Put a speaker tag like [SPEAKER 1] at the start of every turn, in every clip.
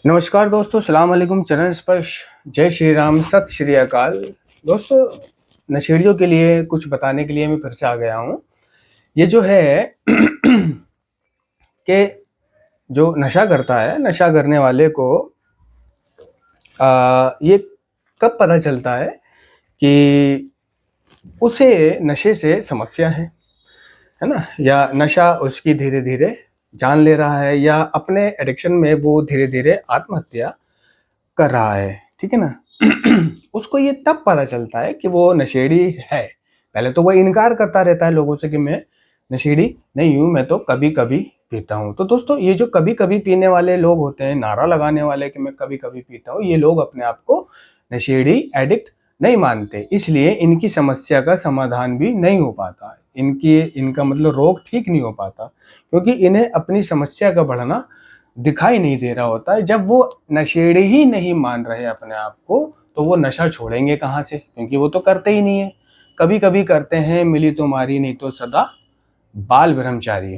[SPEAKER 1] नमस्कार दोस्तों, सलाम अलैकुम, चरण स्पर्श, जय श्री राम, सत श्री अकाल। दोस्तों, नशेड़ियों के लिए कुछ बताने के लिए मैं फिर से आ गया हूँ। ये जो है कि जो नशा करता है, नशा करने वाले को ये कब पता चलता है कि उसे नशे से समस्या है ना, या नशा उसकी धीरे धीरे जान ले रहा है, या अपने एडिक्शन में वो धीरे धीरे आत्महत्या कर रहा है। ठीक है ना। उसको ये तब पता चलता है कि वो नशेड़ी है। पहले तो वो इनकार करता रहता है लोगों से कि मैं नशेड़ी नहीं हूं, मैं तो कभी कभी पीता हूं। तो दोस्तों, ये जो कभी कभी पीने वाले लोग होते हैं, नारा लगाने वाले कि मैं कभी कभी पीता हूं, ये लोग अपने आप को नशेड़ी एडिक्ट नहीं मानते, इसलिए इनकी समस्या का समाधान भी नहीं हो पाता, इनका मतलब रोग ठीक नहीं हो पाता, क्योंकि इन्हें अपनी समस्या का बढ़ना दिखाई नहीं दे रहा होता है। जब वो नशेड़ी ही नहीं मान रहे अपने आप को, तो वो नशा छोड़ेंगे कहाँ से, क्योंकि वो तो करते ही नहीं है। कभी कभी करते हैं, मिली तो मारी, नहीं तो सदा बाल ब्रह्मचारी।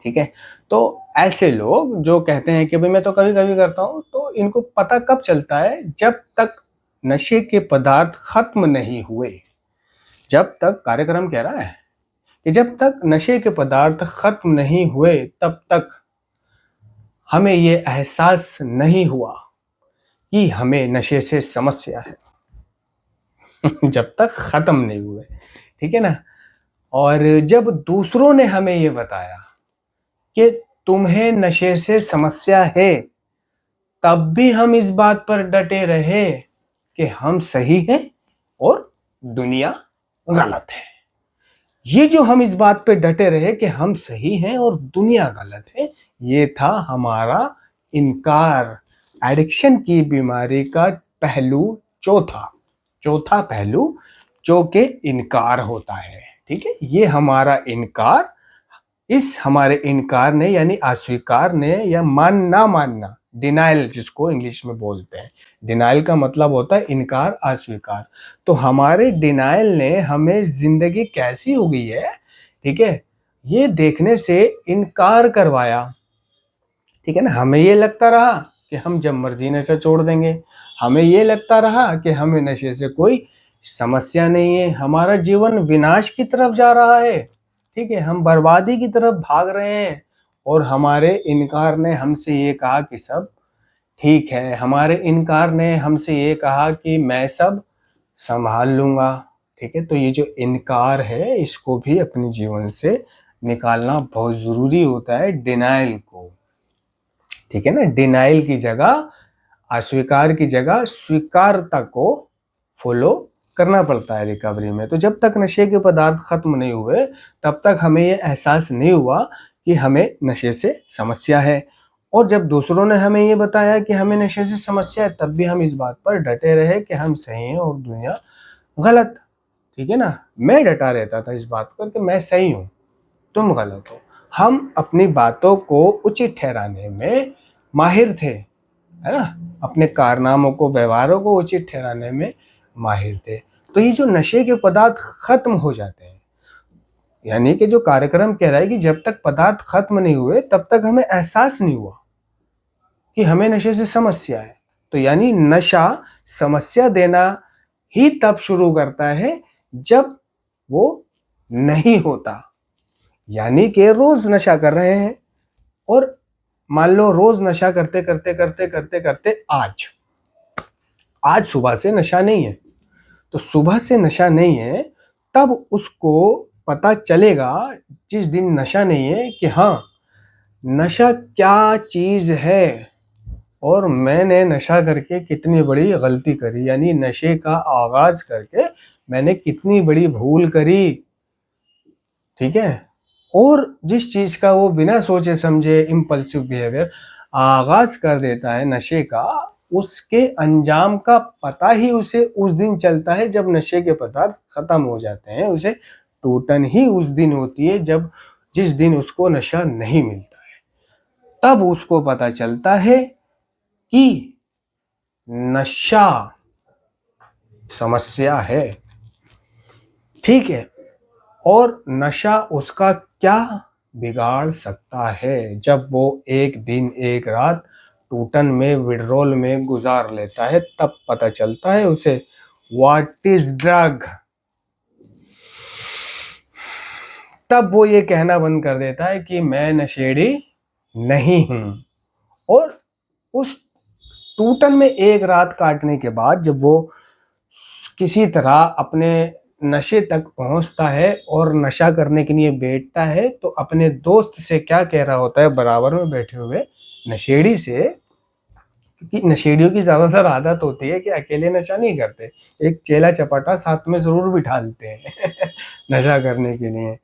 [SPEAKER 1] ठीक है। तो ऐसे लोग जो कहते हैं कि भाई मैं तो कभी कभी करता हूँ, तो इनको पता कब चलता है, जब तक नशे के पदार्थ खत्म नहीं हुए। जब तक कार्यक्रम कह रहा है कि जब तक नशे के पदार्थ खत्म नहीं हुए, तब तक हमें ये एहसास नहीं हुआ कि हमें नशे से समस्या है। जब तक खत्म नहीं हुए। ठीक है ना। और जब दूसरों ने हमें ये बताया कि तुम्हें नशे से समस्या है, तब भी हम इस बात पर डटे रहे कि हम सही हैं और दुनिया गलत है। ये जो हम इस बात पे डटे रहे कि हम सही हैं और दुनिया गलत है, ये था हमारा इनकार। एडिक्शन की बीमारी का पहलू चौथा पहलू जो कि इनकार होता है। ठीक है। ये हमारा इनकार, इस हमारे इनकार ने, यानी अस्वीकार ने, या ना मानना, डिनाइल जिसको इंग्लिश में बोलते हैं। डिनाइल का मतलब होता है इनकार, अस्वीकार। तो हमारे डिनाइल ने हमें जिंदगी कैसी हो गई है, ठीक है, ये देखने से इनकार करवाया। ठीक है ना। हमें ये लगता रहा कि हम जब मर्जी नशा छोड़ देंगे, हमें ये लगता रहा कि हमें नशे से कोई समस्या नहीं है, हमारा जीवन विनाश की तरफ जा रहा है। ठीक है, हम बर्बादी की तरफ भाग रहे हैं, और हमारे इनकार ने हमसे ये कहा कि सब ठीक है। हमारे इनकार ने हमसे ये कहा कि मैं सब संभाल लूंगा। ठीक है। तो ये जो इनकार है, इसको भी अपने जीवन से निकालना बहुत जरूरी होता है, डिनाइल को। ठीक है ना। डिनाइल की जगह, अस्वीकार की जगह स्वीकारता को फॉलो करना पड़ता है रिकवरी में। तो जब तक नशे के पदार्थ खत्म नहीं हुए, तब तक हमें ये एहसास नहीं हुआ कि हमें नशे से समस्या है। और जब दूसरों ने हमें ये बताया कि हमें नशे से समस्या है, तब भी हम इस बात पर डटे रहे कि हम सही हैं और दुनिया गलत। ठीक है ना। मैं डटा रहता था इस बात पर कि मैं सही हूं, तुम गलत हो। हम अपनी बातों को उचित ठहराने में माहिर थे, है ना, अपने कारनामों को, व्यवहारों को उचित ठहराने में माहिर थे। तो ये जो नशे के पदार्थ खत्म हो जाते हैं, यानी कि जो कार्यक्रम कह रहा है कि जब तक पदार्थ खत्म नहीं हुए, तब तक हमें एहसास नहीं हुआ कि हमें नशे से समस्या है। तो यानी नशा समस्या देना ही तब शुरू करता है जब वो नहीं होता। यानी कि रोज नशा कर रहे हैं, और मान लो रोज नशा करते करते करते करते करते आज सुबह से नशा नहीं है। तो सुबह से नशा नहीं है, तब उसको पता चलेगा जिस दिन नशा नहीं है कि हाँ, नशा क्या चीज है, और मैंने नशा करके कितनी बड़ी गलती करी, यानी नशे का आगाज करके मैंने कितनी बड़ी भूल करी। ठीक है। और जिस चीज का वो बिना सोचे समझे इम्पल्सिव बिहेवियर आगाज कर देता है नशे का, उसके अंजाम का पता ही उसे उस दिन चलता है जब नशे के पदार्थ खत्म हो जाते हैं। उसे टूटन ही उस दिन होती है जब जिस दिन उसको नशा नहीं मिलता है। तब उसको पता चलता है कि नशा समस्या है। ठीक है। और नशा उसका क्या बिगाड़ सकता है, जब वो एक दिन एक रात टूटन में, विड्रॉल में गुजार लेता है, तब पता चलता है उसे व्हाट इज ड्रग। तब वो ये कहना बंद कर देता है कि मैं नशेड़ी नहीं हूं। और उस टूटन में एक रात काटने के बाद जब वो किसी तरह अपने नशे तक पहुंचता है और नशा करने के लिए बैठता है, तो अपने दोस्त से क्या कह रहा होता है बराबर में बैठे हुए नशेड़ी से, क्योंकि नशेड़ियों की ज़्यादातर आदत होती है कि अकेले नशा नहीं करते, एक चेला चपाटा साथ में ज़रूर बिठा लेते हैं नशा करने के लिए,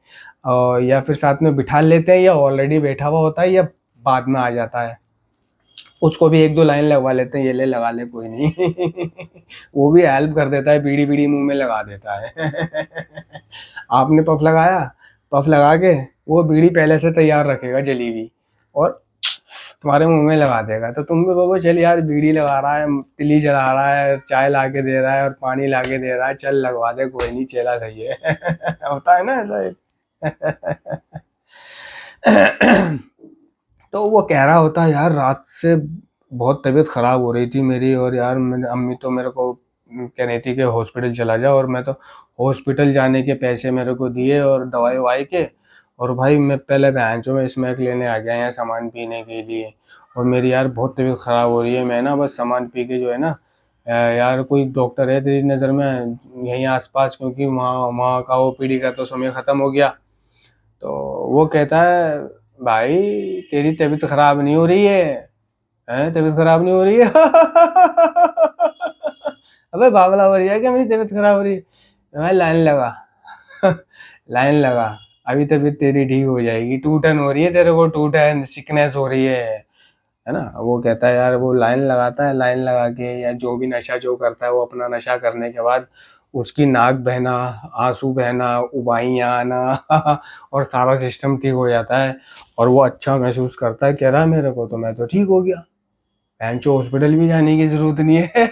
[SPEAKER 1] और या फिर साथ में बिठा लेते हैं, या ऑलरेडी बैठा हुआ होता है, या बाद में आ जाता है, उसको भी एक दो लाइन लगवा लेते हैं, ये ले लगा ले कोई नहीं वो भी हेल्प कर देता है, बीड़ी बीड़ी मुंह में लगा देता है आपने पफ लगाया, पफ लगा के वो बीड़ी पहले से तैयार रखेगा जली हुई, और तुम्हारे मुंह में लगा देगा, तो तुम भी कहोगे चल यार बीड़ी लगा रहा है, तिली जला रहा है, चाय ला के दे रहा है और पानी ला के दे रहा है, चल लगवा दे, कोई नहीं, चेला सही है होता है ना ऐसा एक तो वो कह रहा होता है यार रात से बहुत तबीयत ख़राब हो रही थी मेरी, और यार मेरी अम्मी तो मेरे को कह रही थी कि हॉस्पिटल चला जा, और मैं तो हॉस्पिटल जाने के पैसे मेरे को दिए और दवाई ववाई के, और भाई मैं पहले भैंसों में स्मैक लेने आ गया यहाँ सामान पीने के लिए, और मेरी यार बहुत तबीयत ख़राब हो रही है, मैं ना बस सामान पी के जो है ना, यार कोई डॉक्टर है तेरी नज़र में यहीं आसपास, क्योंकि वहाँ वहाँ का ओपीडी का तो समय ख़त्म हो गया। तो वो कहता है भाई तेरी तबीयत ख़राब नहीं हो रही है, हैं तबीयत ख़राब नहीं हो रही है अबे बावला हो रही है क्या, मेरी तबीयत ख़राब हो रही है, भाई लाइन लगा लाइन लगा, अभी तबीयत तेरी ठीक हो जाएगी, टूटन हो रही है तेरे को, टूटन सिकनेस हो रही है ना। वो कहता है यार, वो लाइन लगाता है, लाइन लगा के या जो भी नशा जो करता है वो अपना नशा करने के बाद उसकी नाक बहना, आंसू बहना, उबाइयाँ आना और सारा सिस्टम ठीक हो जाता है, और वो अच्छा महसूस करता है, कह रहा है मेरे को तो मैं तो ठीक हो गया, बेंचो हॉस्पिटल भी जाने की जरूरत नहीं है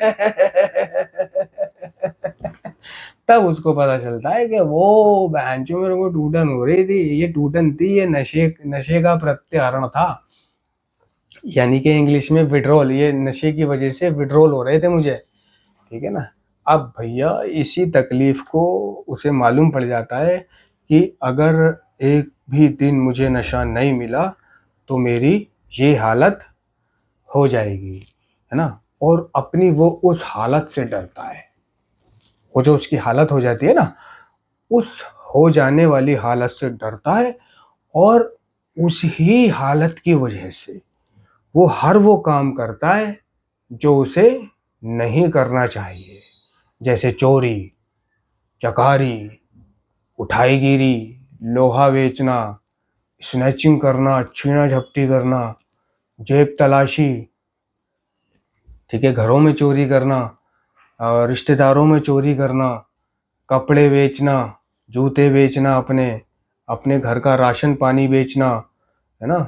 [SPEAKER 1] तब उसको पता चलता है कि वो बेंचो मेरे को टूटन हो रही थी, ये टूटन थी, ये नशे का प्रत्याहरण था, यानी कि इंग्लिश में विड्रॉल, ये नशे की वजह से विड्रॉल हो रहे थे मुझे, ठीक है ना। अब भैया इसी तकलीफ को उसे मालूम पड़ जाता है कि अगर एक भी दिन मुझे नशा नहीं मिला तो मेरी ये हालत हो जाएगी, है ना। और अपनी वो उस हालत से डरता है, वो जो उसकी हालत हो जाती है ना, उस हो जाने वाली हालत से डरता है, और उस ही हालत की वजह से वो हर वो काम करता है जो उसे नहीं करना चाहिए, जैसे चोरी, चकारी, उठाईगिरी, लोहा बेचना, स्नैचिंग करना, छीना झपटी करना, जेब तलाशी, ठीक है, घरों में चोरी करना, रिश्तेदारों में चोरी करना, कपड़े बेचना, जूते बेचना, अपने अपने घर का राशन पानी बेचना, है ना,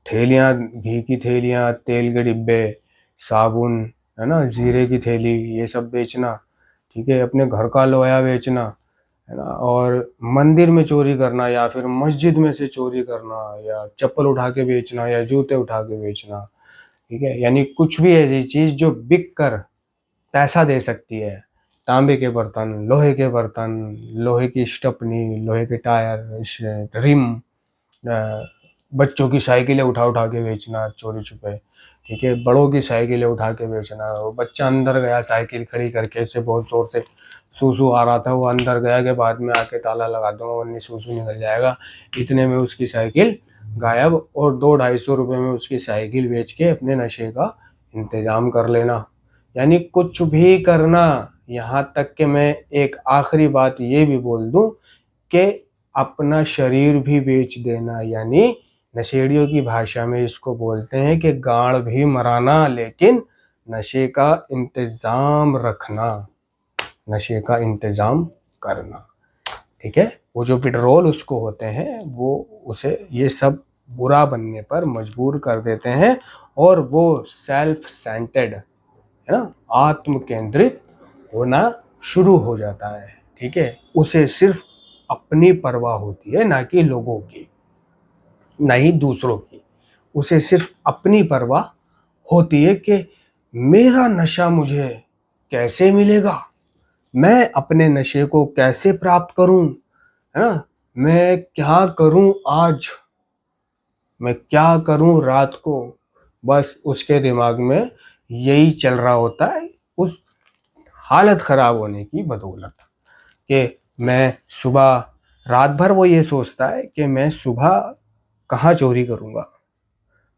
[SPEAKER 1] थैलियाँ, घी की थैलियाँ, तेल के डिब्बे, साबुन, है ना, जीरे की थैली, ये सब बेचना, ठीक है, अपने घर का लोया बेचना, है ना, और मंदिर में चोरी करना, या फिर मस्जिद में से चोरी करना, या चप्पल उठा के बेचना, या जूते उठा के बेचना, ठीक है, यानी कुछ भी ऐसी चीज़ जो बिक कर पैसा दे सकती है, तांबे के बर्तन, लोहे के बर्तन, लोहे की स्टपनी, लोहे के टायर, रिम, बच्चों की साइकिलें उठा उठा के बेचना चोरी छुपे, ठीक है, बड़ों की साइकिलें उठा के बेचना, वो बच्चा अंदर गया साइकिल खड़ी करके, उससे बहुत ज़ोर से सूसू आ रहा था, वो अंदर गया कि बाद में आके ताला लगा दूंगा वरना सूसू निकल जाएगा, इतने में उसकी साइकिल गायब, और 200-250 रुपये में उसकी साइकिल बेच के अपने नशे का इंतज़ाम कर लेना, यानी कुछ भी करना। यहाँ तक कि मैं एक आखिरी बात ये भी बोल दूं कि अपना शरीर भी बेच देना, यानी नशेड़ियों की भाषा में इसको बोलते हैं कि गाड़ भी मराना, लेकिन नशे का इंतज़ाम रखना, नशे का इंतज़ाम करना, ठीक है। वो जो विड्रॉल उसको होते हैं वो उसे ये सब बुरा बनने पर मजबूर कर देते हैं, और वो सेल्फ सेंटर्ड, है ना, आत्म केंद्रित होना शुरू हो जाता है, ठीक है। उसे सिर्फ अपनी परवाह होती है, ना कि लोगों की, ना ही दूसरों की, उसे सिर्फ अपनी परवाह होती है कि मेरा नशा मुझे कैसे मिलेगा, मैं अपने नशे को कैसे प्राप्त करूं, है ना, मैं क्या करूं आज, मैं क्या करूं रात को। बस उसके दिमाग में यही चल रहा होता है, उस हालत खराब होने की बदौलत कि मैं सुबह, रात भर वो ये सोचता है कि मैं सुबह कहाँ चोरी करूंगा।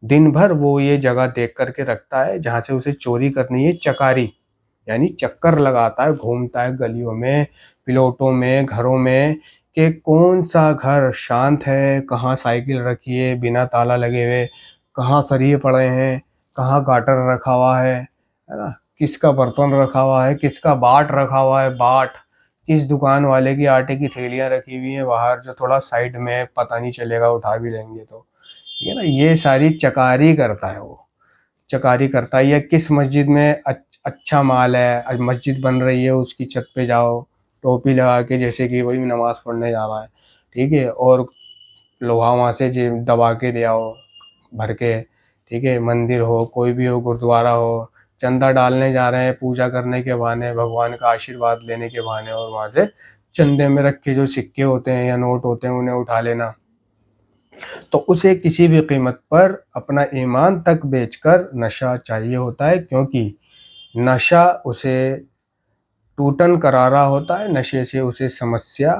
[SPEAKER 1] दिन भर वो ये जगह देख करके रखता है जहाँ से उसे चोरी करनी है, चकारी, यानी चक्कर लगाता है, घूमता है गलियों में, प्लॉटों में, घरों में, कि कौन सा घर शांत है, कहाँ साइकिल रखी है बिना ताला लगे हुए, कहाँ सरिये पड़े हैं, कहाँ गाटर रखा हुआ है ना, किसका बर्तन रखा हुआ है, किसका बाट रखा हुआ है, बाट किस दुकान वाले की आटे की थैलियाँ रखी हुई हैं बाहर जो थोड़ा साइड में है, पता नहीं चलेगा, उठा भी लेंगे तो, ठीक है ना। ये सारी चकारी करता है वो, चकारी करता है। या किस मस्जिद में अच्छा माल है, आज मस्जिद बन रही है, उसकी छत पे जाओ टोपी लगा के, जैसे कि वही नमाज पढ़ने जा रहा है, ठीक है, और लोहा वहाँ से दबा के ले आओ भर के, ठीक है, मंदिर हो, कोई भी हो, गुरुद्वारा हो, चंदा डालने जा रहे हैं पूजा करने के बहाने, भगवान का आशीर्वाद लेने के बहाने, और वहाँ से चंदे में रखे जो सिक्के होते हैं या नोट होते हैं उन्हें उठा लेना। तो उसे किसी भी कीमत पर अपना ईमान तक बेचकर नशा चाहिए होता है, क्योंकि नशा उसे टूटन करा रहा होता है, नशे से उसे समस्या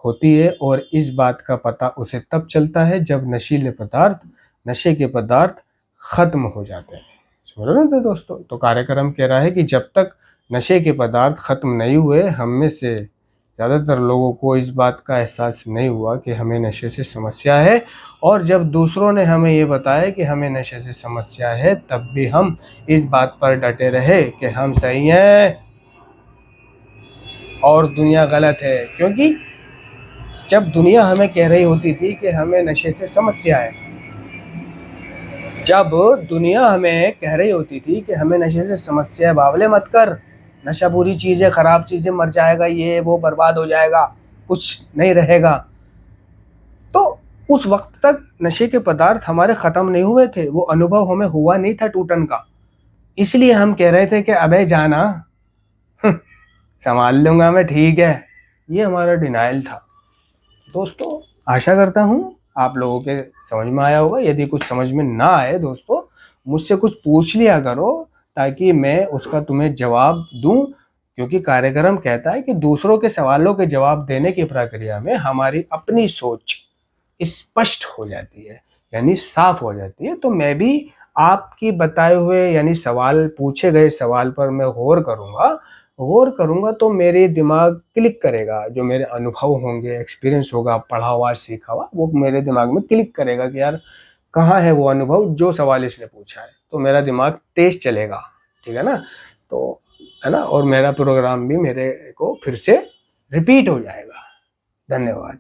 [SPEAKER 1] होती है, और इस बात का पता उसे तब चलता है जब नशीले पदार्थ, नशे के पदार्थ खत्म हो जाते हैं। समझ रहे थे दोस्तों। तो कार्यक्रम कह रहा है कि जब तक नशे के पदार्थ खत्म नहीं हुए, हम में से ज़्यादातर लोगों को इस बात का एहसास नहीं हुआ कि हमें नशे से समस्या है, और जब दूसरों ने हमें ये बताया कि हमें नशे से समस्या है, तब भी हम इस बात पर डटे रहे कि हम सही हैं और दुनिया गलत है। क्योंकि जब दुनिया हमें कह रही होती थी कि हमें नशे से समस्या है, जब दुनिया हमें कह रही होती थी कि हमें नशे से समस्या है, बावले मत कर, नशा बुरी चीज़ है, ख़राब चीज़ है, मर जाएगा, ये वो बर्बाद हो जाएगा, कुछ नहीं रहेगा, तो उस वक्त तक नशे के पदार्थ हमारे ख़त्म नहीं हुए थे, वो अनुभव हमें हुआ नहीं था टूटन का। इसलिए हम कह रहे थे कि अबे जाना, संभाल लूँगा मैं, ठीक है। ये हमारा डिनाइल था दोस्तों। आशा करता हूँ आप लोगों के समझ में आया होगा। यदि कुछ समझ में ना आए दोस्तों, मुझसे कुछ पूछ लिया करो, ताकि मैं उसका तुम्हें जवाब दूं, क्योंकि कार्यक्रम कहता है कि दूसरों के सवालों के जवाब देने की प्रक्रिया में हमारी अपनी सोच स्पष्ट हो जाती है, यानी साफ हो जाती है। तो मैं भी आपकी बताए हुए, यानी सवाल पूछे गए सवाल पर मैं गौर करूँगा तो मेरे दिमाग क्लिक करेगा, जो मेरे अनुभव होंगे, एक्सपीरियंस होगा, पढ़ा हुआ सीखा हुआ, वो मेरे दिमाग में क्लिक करेगा कि यार कहाँ है वो अनुभव जो सवाल इसने पूछा है, तो मेरा दिमाग तेज चलेगा, ठीक है ना। तो है ना, और मेरा प्रोग्राम भी मेरे को फिर से रिपीट हो जाएगा। धन्यवाद।